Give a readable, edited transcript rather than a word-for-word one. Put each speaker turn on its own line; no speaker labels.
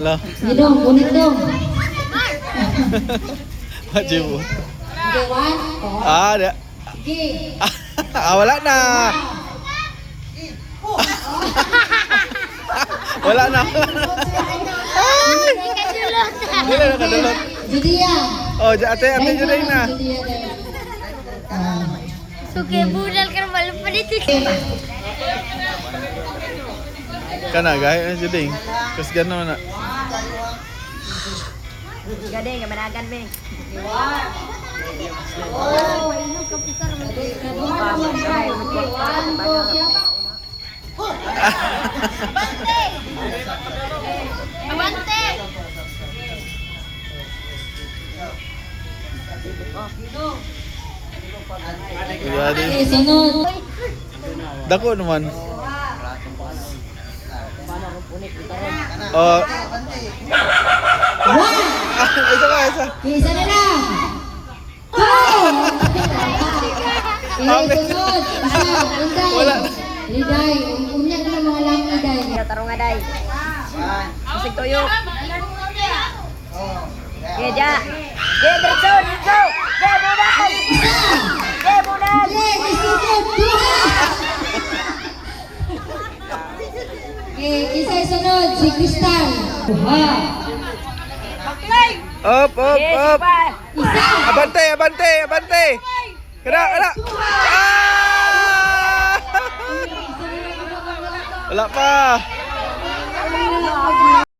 Lah.
Sige dong, kunin dong.
Wajib.
Okay, one.
Ada.
Sige.
Wala na. Wala na. Wala na kadulot.
Judia.
Oh, ate juday na.
Judia dahil.
Suke budal kan malu dito.
Kana gay juday. Kus gano na.
Gade nga managan be. Abante.
Jadi
Okay, sunod.
dako naman. Oh.
One.
Isa ka isa.
Okay, isa na lang. Go! Okay, sunod. Isa, Inday.
Wala.
Inday, unya ka ng mga lang, Inday.
Tarong aday. Musik tuyo. Geja. Ge diretso, diretso. Ge budal. Ge budal.
Okay, sunod. Duha. Okay, isa sunod. Si Crystal. Duha.
Up, up,
Ge
up.
sipa.
Isa.
Abante, abante, abante. Kena, kena. Ah! Wala pa.